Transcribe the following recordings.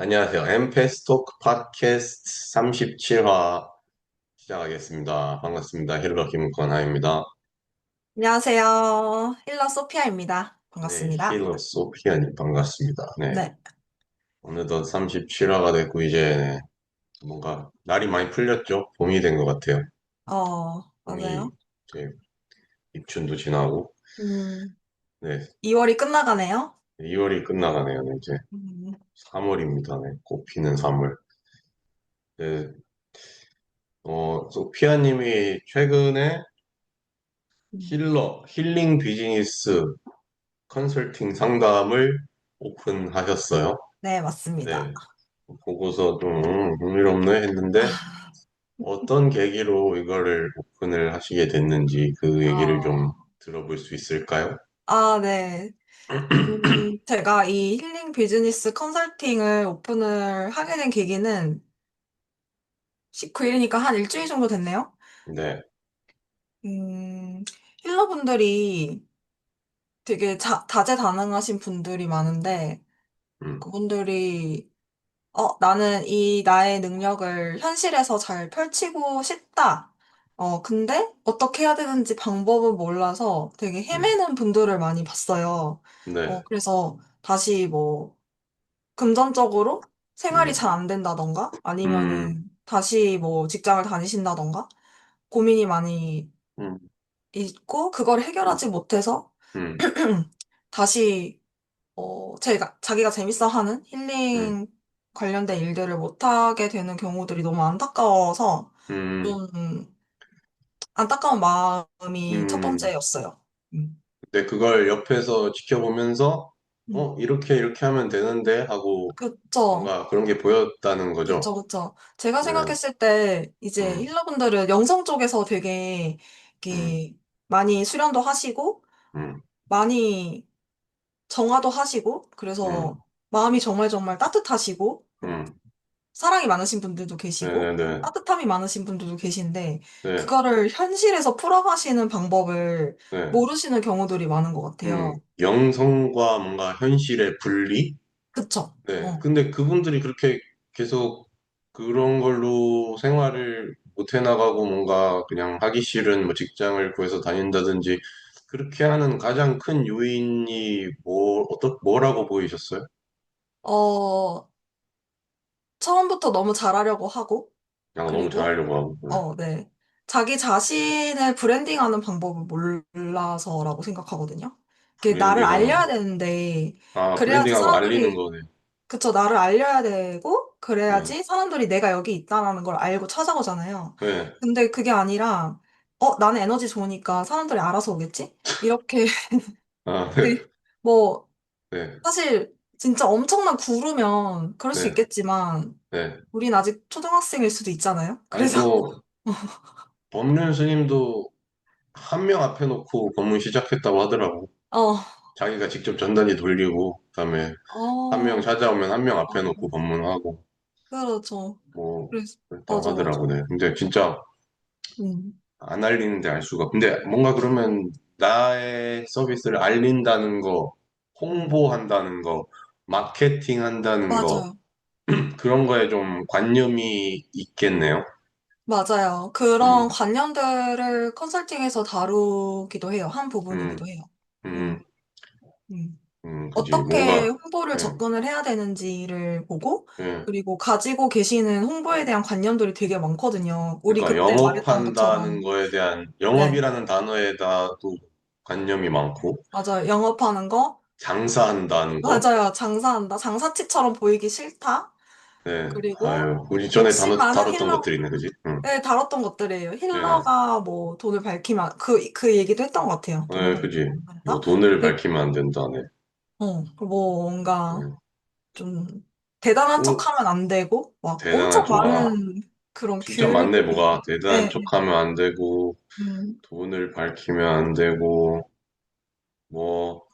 안녕하세요. 엠페스토크 팟캐스트 37화 시작하겠습니다. 반갑습니다. 힐러 김건하입니다. 안녕하세요. 힐러 소피아입니다. 네, 반갑습니다. 힐러 소피아님 반갑습니다. 네, 네. 어느덧 37화가 됐고 이제 뭔가 날이 많이 풀렸죠? 봄이 된 것 같아요. 봄이 맞아요. 이제 입춘도 지나고 음, 네, 2월이 끝나가네요. 2월이 끝나가네요. 네, 이제 음, 3월입니다. 네, 꽃피는 3월. 네, 소피아님이 최근에 음. 힐링 비즈니스 컨설팅 상담을 오픈하셨어요. 네, 맞습니다. 네. 보고서 좀 흥미롭네 했는데 어떤 계기로 이거를 오픈을 하시게 됐는지 그 얘기를 좀 어, 들어볼 수 있을까요? 네. 제가 이 힐링 비즈니스 컨설팅을 오픈을 하게 된 계기는 19일이니까 한 일주일 정도 됐네요. 네. 음, 힐러분들이 되게 다재다능하신 분들이 많은데, 음, 그분들이 나는 이 나의 능력을 현실에서 잘 펼치고 싶다. 근데 어떻게 해야 되는지 방법은 몰라서 되게 음, 헤매는 분들을 많이 봤어요. 네. 그래서 다시 뭐, 금전적으로 생활이 음, 잘 안 된다던가, 음, 아니면은 다시 뭐 직장을 다니신다던가, 고민이 많이 음, 있고, 그걸 음, 해결하지 못해서, 음, 다시 자기가 재밌어 하는 음, 힐링 관련된 일들을 못하게 되는 경우들이 너무 안타까워서 음, 좀 안타까운 마음이 첫 음. 번째였어요. 음. 근데 그걸 옆에서 지켜보면서 음. 이렇게 하면 되는데 하고 그쵸. 뭔가 그런 게 보였다는 거죠. 그쵸, 그쵸. 제가 네. 생각했을 때 이제 음, 힐러분들은 영성 쪽에서 되게 음, 이렇게 많이 수련도 하시고 음, 많이 정화도 하시고 그래서 음, 마음이 정말 정말 따뜻하시고 음. 사랑이 많으신 분들도 계시고, 네네네. 따뜻함이 많으신 분들도 계신데, 네, 그거를 현실에서 풀어가시는 방법을 네. 모르시는 경우들이 많은 것 같아요. 영성과 뭔가 현실의 분리? 그쵸? 네. 근데 그분들이 그렇게 계속 그런 걸로 생활을 못 해나가고 뭔가 그냥 하기 싫은 뭐 직장을 구해서 다닌다든지 그렇게 하는 가장 큰 요인이 뭐라고 보이셨어요? 어, 처음부터 너무 잘하려고 하고, 그냥 너무 그리고, 잘하려고 하고. 네. 네. 자기 자신을 브랜딩하는 방법을 몰라서라고 생각하거든요. 이게 나를 브랜딩하는, 알려야 되는데, 그래야지 브랜딩하고 알리는 사람들이 거네. 그쵸, 나를 알려야 되고, 네. 그래야지 사람들이 내가 여기 있다라는 걸 알고 찾아오잖아요. 네. 근데 그게 아니라, 나는 에너지 좋으니까 사람들이 알아서 오겠지? 이렇게, 아, 네. 뭐, 네. 사실, 진짜 엄청난 구루면 그럴 수 네. 있겠지만, 네. 우린 아직 초등학생일 수도 있잖아요? 아니, 그래서, 법륜 스님도 한 명 앞에 놓고 법문 시작했다고 하더라고. 어, 자기가 직접 전단지 돌리고, 그다음에 한 명 어, 찾아오면 한 명 앞에 어, 놓고 법문하고, 그렇죠. 뭐, 그래서, 그랬다고 맞아, 맞아. 하더라고. 네. 근데 진짜 음, 안 알리는데 알 수가. 근데 뭔가 그러면 나의 서비스를 알린다는 거, 음, 홍보한다는 거, 마케팅 한다는 거, 맞아요. 그런 거에 좀 관념이 있겠네요. 맞아요. 그런 음, 관념들을 컨설팅에서 다루기도 해요. 한 음, 부분이기도 해요. 음, 음, 음. 그지. 어떻게 뭔가, 홍보를 예, 접근을 해야 되는지를 보고, 예. 그리고 가지고 계시는 홍보에 대한 관념들이 되게 많거든요. 우리 그러니까 그때 말했던 영업한다는 것처럼. 거에 대한 네, 영업이라는 단어에다도 관념이 많고 맞아요. 영업하는 거. 장사한다는 거. 맞아요. 장사한다. 장사치처럼 보이기 싫다. 네. 그리고 아유, 우리 전에 욕심 많은 다뤘던 힐러, 것들이네, 그지? 응. 네, 다뤘던 것들이에요. 네. 힐러가 뭐 돈을 밝히면, 그 얘기도 했던 것 같아요. 돈을 네, 밝히면 그지. 안 뭐 된다. 돈을 그리고 밝히면 안 된다네. 뭔가 응. 좀 대단한 척 또 하면 안 되고, 막 엄청 대단한 척, 많은 그런 진짜 규율이, 많네, 뭐가. 대단한 예, 척하면 안 되고, 음, 돈을 밝히면 안 되고, 뭐,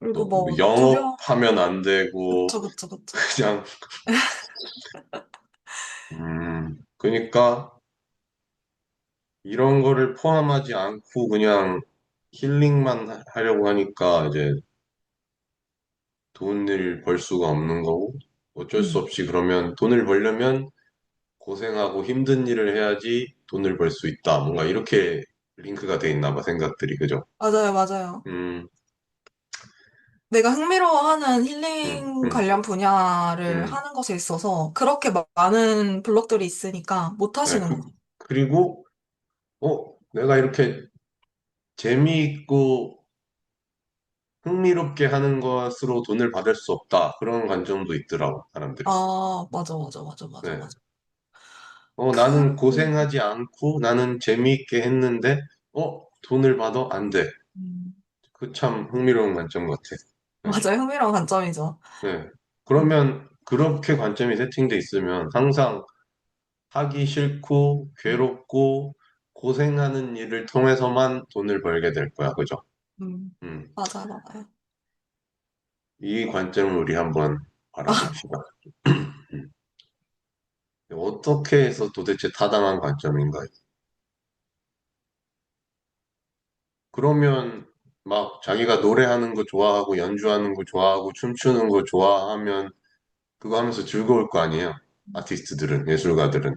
그리고 또 뭐, 영업하면 안 되고, 그쵸, 그쵸, 그쵸. 그냥, 그니까, 이런 거를 포함하지 않고 그냥 힐링만 하려고 하니까 이제 돈을 벌 수가 없는 거고 어쩔 수 음. 없이 그러면 돈을 벌려면 고생하고 힘든 일을 해야지 돈을 벌 수 있다. 뭔가 이렇게 링크가 돼 있나 봐, 생각들이. 그죠? 맞아요, 맞아요. 음, 내가 흥미로워하는 음, 힐링 음, 관련 분야를 음. 하는 것에 있어서 그렇게 많은 블록들이 있으니까 못 네, 하시는 거죠. 그리고, 내가 이렇게 재미있고 흥미롭게 하는 것으로 돈을 받을 수 없다. 그런 관점도 있더라고, 사람들이. 아, 맞아, 맞아, 맞아, 맞아, 네. 맞아. 나는 그, 고생하지 않고 나는 재미있게 했는데, 돈을 받아? 안 돼. 음, 그 참 흥미로운 관점 같아. 네. 맞아요. 흥미로운 관점이죠. 네. 음, 그러면 그렇게 관점이 세팅돼 있으면 항상 하기 싫고 괴롭고 고생하는 일을 통해서만 돈을 벌게 될 거야. 그죠? 음. 맞아요, 맞아요. 이 관점을 우리 한번 바라봅시다. 음. 어떻게 해서 도대체 타당한 관점인가? 그러면 막 자기가 노래하는 거 좋아하고 연주하는 거 좋아하고 춤추는 거 좋아하면 그거 하면서 즐거울 거 아니에요? 아티스트들은, 예술가들은.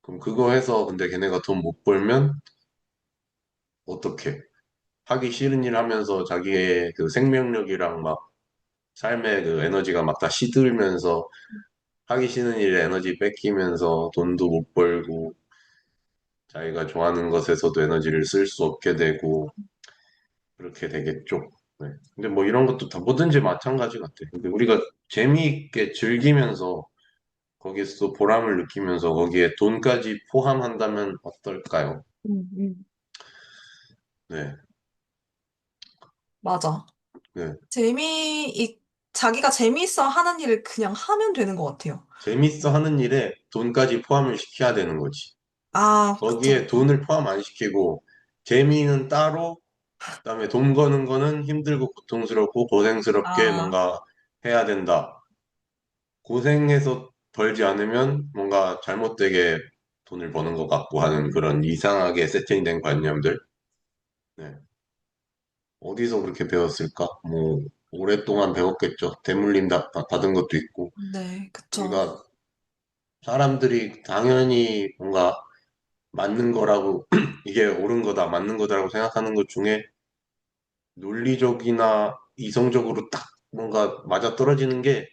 그럼 그거 해서 근데 걔네가 돈 못 벌면 어떻게? 하기 싫은 일 하면서 자기의 그 생명력이랑 막 삶의 그 에너지가 막 다 시들면서 하기 싫은 일에 에너지 뺏기면서 돈도 못 벌고 자기가 좋아하는 것에서도 에너지를 쓸 수 없게 되고 그렇게 되겠죠. 네. 근데 뭐 이런 것도 다 뭐든지 마찬가지 같아. 근데 우리가 재미있게 즐기면서 거기서 보람을 느끼면서 거기에 돈까지 포함한다면 어떨까요? 음. 네. 맞아. 네. 자기가 재미있어 하는 일을 그냥 하면 되는 것 같아요. 재밌어 하는 일에 돈까지 포함을 시켜야 되는 거지. 아, 그쵸, 거기에 그쵸. 돈을 포함 안 시키고 재미는 따로 그다음에 돈 버는 거는 힘들고 고통스럽고 고생스럽게 아, 뭔가 해야 된다. 고생해서 벌지 않으면 뭔가 잘못되게 돈을 버는 것 같고 하는 그런 이상하게 세팅된 관념들. 네. 어디서 그렇게 배웠을까? 뭐 오랫동안 배웠겠죠. 대물림 받은 것도 있고. 네, 그쵸. 우리가 사람들이 당연히 뭔가 맞는 거라고 이게 옳은 거다, 맞는 거다라고 생각하는 것 중에 논리적이나 이성적으로 딱 뭔가 맞아떨어지는 게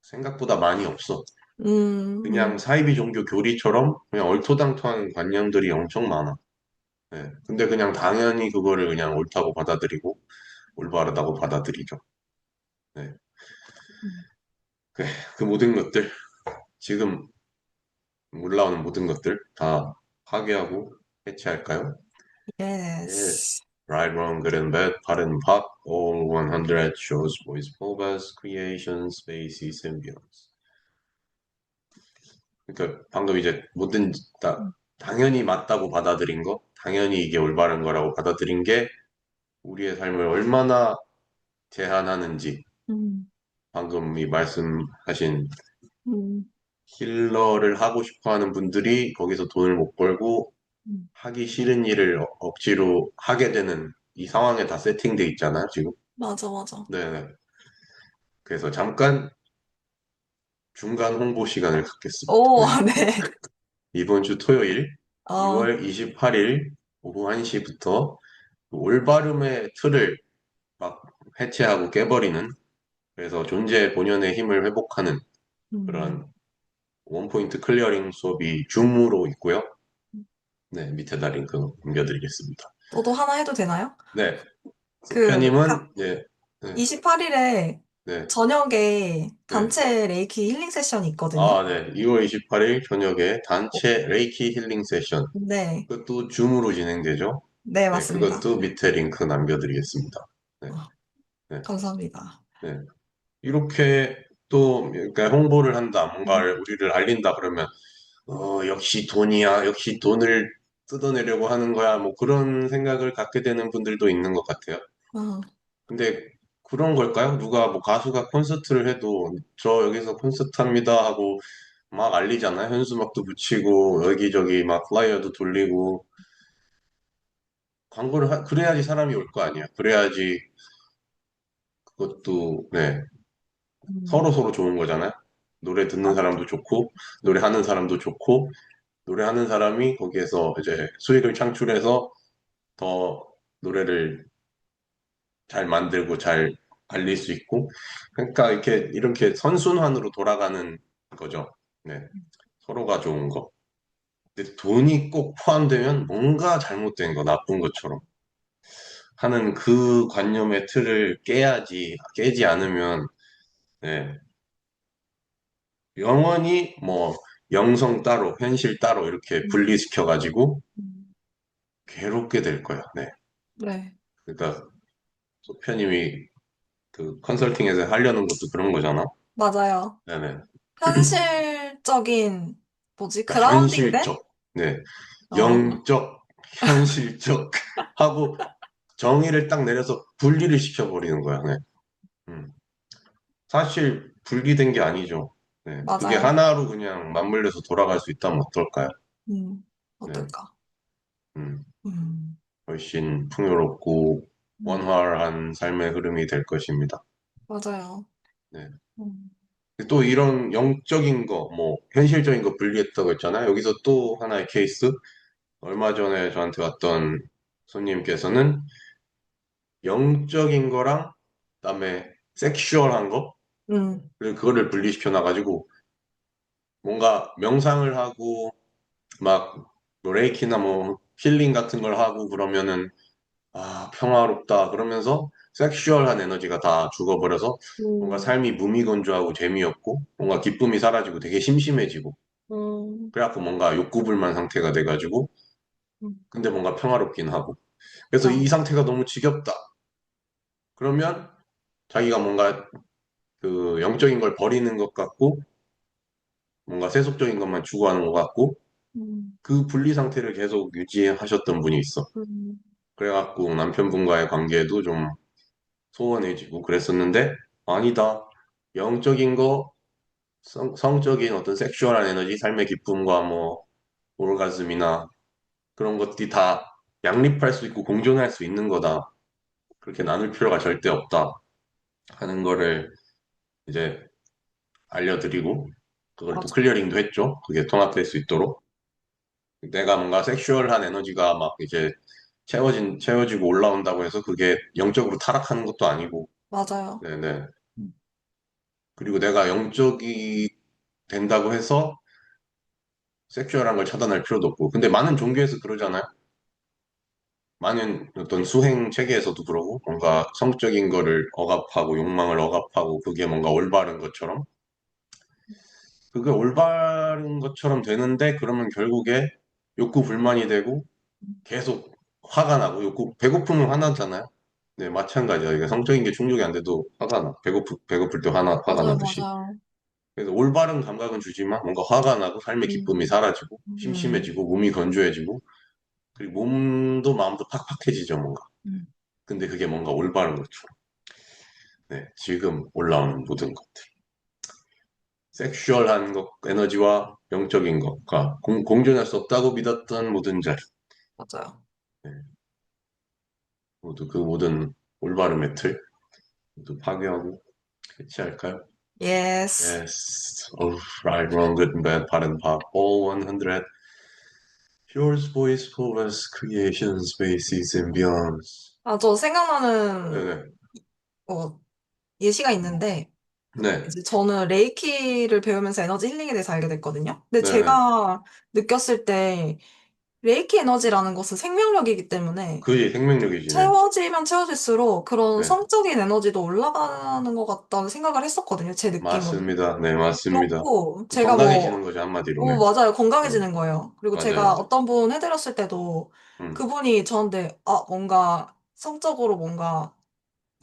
생각보다 많이 없어. 음, 그냥 음, 사이비 종교 교리처럼 그냥 얼토당토한 관념들이 엄청 많아. 네. 근데 그냥 당연히 그거를 그냥 옳다고 받아들이고 올바르다고 받아들이죠. 네. 음. 그, 그 모든 것들 지금 올라오는 모든 것들 다 파괴하고 해체할까요? Yes. Yes. Right, wrong, good and bad, pot and pop, all 100 shows, boys, mobiles, creation, spacey, symbionts. 그러니까 방금 이제 뭐든 다 당연히 맞다고 받아들인 거, 당연히 이게 올바른 거라고 받아들인 게 우리의 삶을 얼마나 제한하는지 음, 방금 이 말씀하신 음, 힐러를 하고 싶어 하는 분들이 거기서 돈을 못 벌고 음. 하기 싫은 일을 억지로 하게 되는 이 상황에 다 세팅돼 있잖아요, 지금. 맞아, 맞아. 네네. 그래서 잠깐 중간 홍보 시간을 갖겠습니다. 오, 네. 네. 이번 주 토요일 어, 2월 28일 오후 1시부터 올바름의 틀을 막 해체하고 깨버리는 그래서 존재 본연의 힘을 회복하는 음. 그런 원포인트 클리어링 수업이 줌으로 있고요. 네, 밑에다 링크 남겨드리겠습니다. 저도 하나 해도 되나요? 네, 그, 소피아님은 네, 네, 28일에 네, 저녁에 네. 단체 레이키 힐링 세션이 있거든요. 아, 네. 2월 28일 저녁에 어, 단체 레이키 힐링 세션. 네, 그것도 줌으로 진행되죠. 네, 네, 맞습니다. 그것도 밑에 링크 남겨드리겠습니다. 네, 어, 네, 감사합니다. 네. 이렇게 또 그러니까 홍보를 한다, 음, 뭔가를 우리를 알린다 그러면 역시 돈이야, 역시 돈을 뜯어내려고 하는 거야, 뭐 그런 생각을 갖게 되는 분들도 있는 것 같아요. 어, 근데 그런 걸까요? 누가 뭐 가수가 콘서트를 해도 저 여기서 콘서트 합니다 하고 막 알리잖아요. 현수막도 붙이고 여기저기 막 플라이어도 돌리고 그래야지 사람이 올 거 아니야. 그래야지 그것도 네 음, 서로 서로 좋은 거잖아요. 노래 듣는 맞아. 사람도 좋고, 노래하는 사람도 좋고, 노래하는 사람이 거기에서 이제 수익을 창출해서 더 노래를 잘 만들고 잘 알릴 수 있고, 그러니까 이렇게 선순환으로 돌아가는 거죠. 네. 서로가 좋은 거. 근데 돈이 꼭 포함되면 뭔가 잘못된 거, 나쁜 것처럼 하는 그 관념의 틀을 깨야지, 깨지 않으면, 네. 영원히 뭐, 영성 따로, 현실 따로 이렇게 음, 분리시켜가지고 음. 괴롭게 될 거야. 네. 네, 그러니까 소표님이 그 컨설팅에서 하려는 것도 그런 거잖아. 맞아요. 네네. 현실적인, 뭐지, 그러니까 그라운딩된? 현실적, 네, 어, 영적, 현실적 하고 정의를 딱 내려서 분리를 시켜버리는 거야. 네. 음. 사실 분리된 게 아니죠. 네. 그게 맞아요. 하나로 그냥 맞물려서 돌아갈 수 있다면 어떨까요? 네. 어떨까? 음. 음, 훨씬 풍요롭고 음, 원활한 삶의 흐름이 될 것입니다. 맞아요. 네. 음, 또 이런 영적인 거, 뭐 현실적인 거 분리했다고 했잖아요. 여기서 또 하나의 케이스. 얼마 전에 저한테 왔던 손님께서는 영적인 거랑 그다음에 섹슈얼한 거, 음, 그리고 그거를 분리시켜 놔가지고 뭔가 명상을 하고 막뭐 레이키나 뭐 힐링 같은 걸 하고 그러면은 아 평화롭다 그러면서 섹슈얼한 에너지가 다 죽어버려서 뭔가 음, 삶이 무미건조하고 재미없고 뭔가 기쁨이 사라지고 되게 심심해지고 음, 그래갖고 뭔가 욕구불만 상태가 돼가지고 음, 근데 뭔가 평화롭긴 하고 그래서 이 아, 상태가 너무 지겹다 그러면 자기가 뭔가 그 영적인 걸 버리는 것 같고 뭔가 세속적인 것만 추구하는 것 같고 음, 그 분리 상태를 계속 유지하셨던 분이 있어. 음, 그래갖고 남편분과의 관계도 좀 소원해지고 그랬었는데 아니다. 영적인 거, 성적인 어떤 섹슈얼한 에너지, 삶의 기쁨과 뭐 오르가즘이나 그런 것들이 다 양립할 수 있고 공존할 수 있는 거다. 그렇게 나눌 필요가 절대 없다. 하는 거를 이제 알려드리고 그걸 또 맞아, 클리어링도 했죠. 그게 통합될 수 있도록. 내가 뭔가 섹슈얼한 에너지가 막 이제 채워지고 올라온다고 해서 그게 영적으로 타락하는 것도 아니고, 맞아요. 네네. 음, 그리고 내가 영적이 된다고 해서 섹슈얼한 걸 차단할 필요도 없고. 근데 많은 종교에서 그러잖아요. 많은 어떤 수행 체계에서도 그러고, 뭔가 성적인 거를 억압하고, 욕망을 억압하고, 그게 뭔가 올바른 것처럼. 그게 올바른 것처럼 되는데, 그러면 결국에 욕구 불만이 되고, 계속 화가 나고 욕구 배고프면 화나잖아요. 네, 마찬가지야. 이게 성적인 게 충족이 안 돼도 화가 나. 배고플 때 화가 맞아요, 나듯이. 맞아요. 그래서 올바른 감각은 주지만 뭔가 화가 나고 삶의 음, 기쁨이 사라지고 음, 심심해지고 몸이 건조해지고 그리고 몸도 마음도 팍팍해지죠, 뭔가. 음, 근데 그게 뭔가 올바른 것처럼. 네, 지금 올라오는 모든 것들. 섹슈얼한 것, 에너지와 영적인 것과 공존할 수 없다고 믿었던 모든 자리. 맞아요. 네, 모두 그 모든 올바름의 틀 모두 파괴하고 해치할까요? 예스. Yes. Oh, right, wrong, good and bad, part and part. All 100. Yours, voice, powers, creation, spaces, and beyonds. 아, 저 생각나는, 네네. 어, 예시가 있는데, 네. 이제 저는 레이키를 배우면서 에너지 힐링에 대해서 알게 됐거든요. 근데 네네. 제가 느꼈을 때, 레이키 에너지라는 것은 생명력이기 때문에, 그게 생명력이지, 네. 채워지면 채워질수록 그런 네. 성적인 에너지도 올라가는 것 같다는 생각을 했었거든요. 제 느낌으로. 맞습니다. 네, 맞습니다. 그렇고, 제가 건강해지는 뭐, 거죠, 한마디로. 네. 오, 맞아요. 네. 건강해지는 거예요. 그리고 제가 맞아요. 어떤 분 해드렸을 때도 음. 그분이 저한테, 아, 뭔가, 성적으로 뭔가,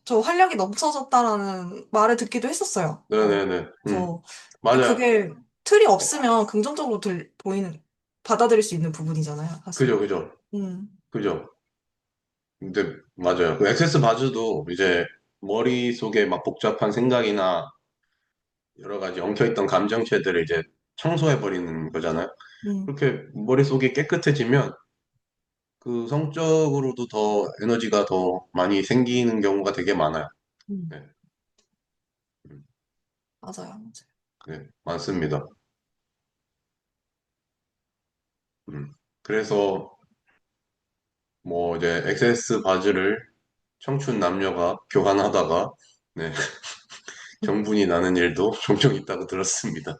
저 활력이 넘쳐졌다라는 말을 듣기도 했었어요. 네네네. 그래서, 근데 맞아. 그게 틀이 없으면 긍정적으로 받아들일 수 있는 부분이잖아요, 사실. 그죠, 그죠. 음, 그죠. 근데, 맞아요. 그 액세스 바주도 이제 머릿속에 막 복잡한 생각이나 여러 가지 엉켜있던 감정체들을 이제 청소해버리는 거잖아요. 음, 그렇게 머릿속이 깨끗해지면 그 성적으로도 더 에너지가 더 많이 생기는 경우가 되게 많아요. 음, 네. 음. 맞아요. 맞아요. 네, 많습니다. 음. 그래서 뭐 이제 엑세스 바지를 청춘 남녀가 교환하다가 네, 정분이 나는 일도 종종 있다고 들었습니다.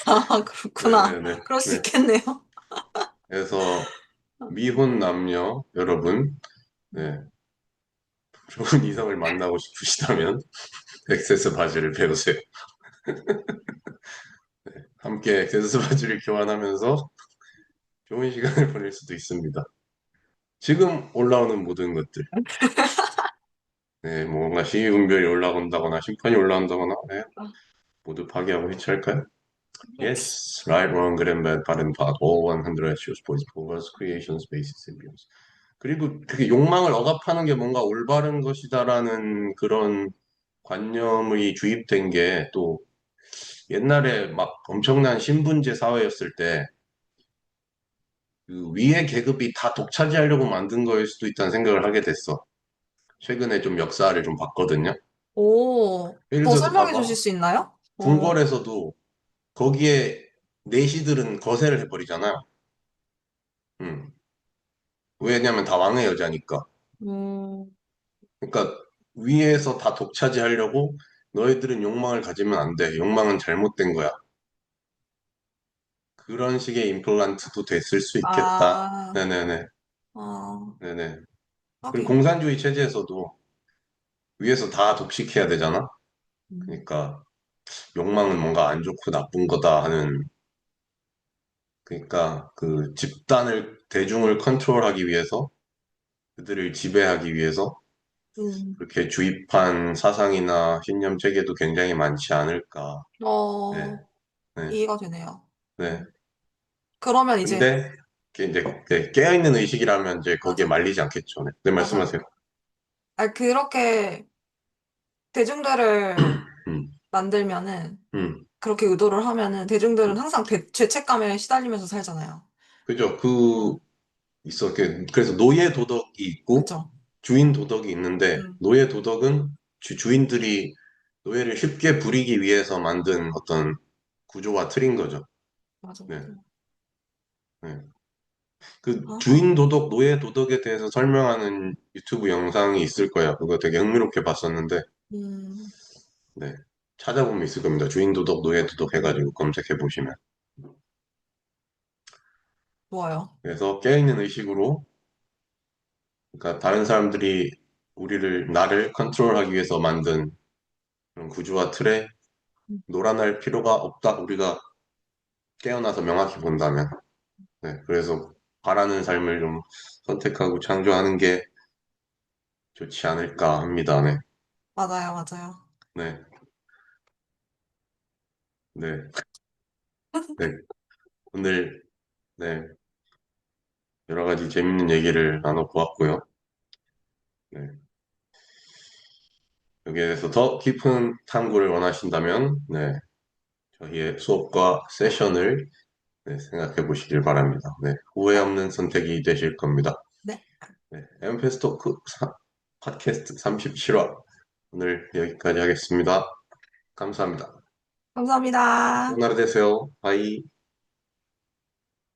아, 그렇구나. 네네네. 그럴 수 네. 있겠네요. 그래서 미혼 남녀 여러분, 네, 좋은 이성을 만나고 싶으시다면 엑세스 바지를 배우세요. 함께 엑세스 바지를 교환하면서 좋은 시간을 보낼 수도 있습니다. 지금 올라오는 모든 것들, 네, 뭔가 시위분별이 올라온다거나 심판이 올라온다거나 네, 모두 파괴하고 해체할까요? Yes, right, wrong, good and bad, bad and bad, all 100 choose points, powers, creations, basis, symbioms. 그리고 그게 욕망을 억압하는 게 뭔가 올바른 것이다라는 그런 관념이 주입된 게 또 옛날에 막 엄청난 신분제 사회였을 때 그 위의 계급이 다 독차지하려고 만든 거일 수도 있다는 생각을 하게 됐어. 최근에 좀 역사를 좀 봤거든요. 오, 예를 더 들어서 설명해 주실 봐봐. 수 있나요? 궁궐에서도 거기에 내시들은 거세를 해버리잖아요. 음. 왜냐면 다 왕의 여자니까. 음, 그러니까 위에서 다 독차지하려고 너희들은 욕망을 가지면 안 돼. 욕망은 잘못된 거야. 그런 식의 임플란트도 됐을 수 있겠다. 아, 네네네. 어, 네네. 그리고 하긴. 공산주의 체제에서도 위에서 다 독식해야 되잖아. 음, 그러니까 욕망은 뭔가 안 좋고 나쁜 거다 하는 그러니까 그 집단을 대중을 컨트롤하기 위해서 그들을 지배하기 위해서 음, 그렇게 주입한 사상이나 신념 체계도 굉장히 많지 않을까. 네, 어, 네, 이해가 되네요. 네. 그러면 이제, 근데 이게 이제 네, 깨어있는 의식이라면 이제 거기에 맞아, 말리지 않겠죠. 네, 네, 맞아요. 말씀하세요. 아, 그렇게 대중들을 음, 만들면은, 음. 그렇게 의도를 하면은, 대중들은 항상 죄책감에 시달리면서 살잖아요. 그죠. 그 어, 있어. 그래서 노예 도덕이 있고 그쵸. 주인 도덕이 있는데 음, 노예 도덕은 주인들이 노예를 쉽게 부리기 위해서 만든 어떤 구조와 틀인 거죠. 맞아, 네, 맞아. 네. 그 아하, 주인 도덕, 노예 도덕에 대해서 설명하는 유튜브 영상이 있을 거야. 그거 되게 흥미롭게 봤었는데, 음, 네. 찾아보면 있을 겁니다. 주인 도덕, 노예 도덕 해가지고 검색해 보시면. 좋아요. 그래서 깨어있는 의식으로, 그러니까 다른 사람들이 나를 컨트롤하기 위해서 만든 그런 구조와 틀에 음, 놀아날 필요가 없다. 우리가 깨어나서 명확히 본다면. 네. 그래서 바라는 삶을 좀 선택하고 창조하는 게 좋지 않을까 합니다. 네. 맞아요, 맞아요. 네. 네. 네. 오늘, 네. 여러 가지 재밌는 얘기를 나눠보았고요. 네. 여기에 대해서 더 깊은 탐구를 원하신다면, 네. 저희의 수업과 세션을 네, 생각해 보시길 바랍니다. 네. 후회 네, 없는 선택이 되실 겁니다. 네. 네. 엠페스토크 팟캐스트 37화. 오늘 여기까지 하겠습니다. 감사합니다. 감사합니다. 좋은 하루 되세요. 바이.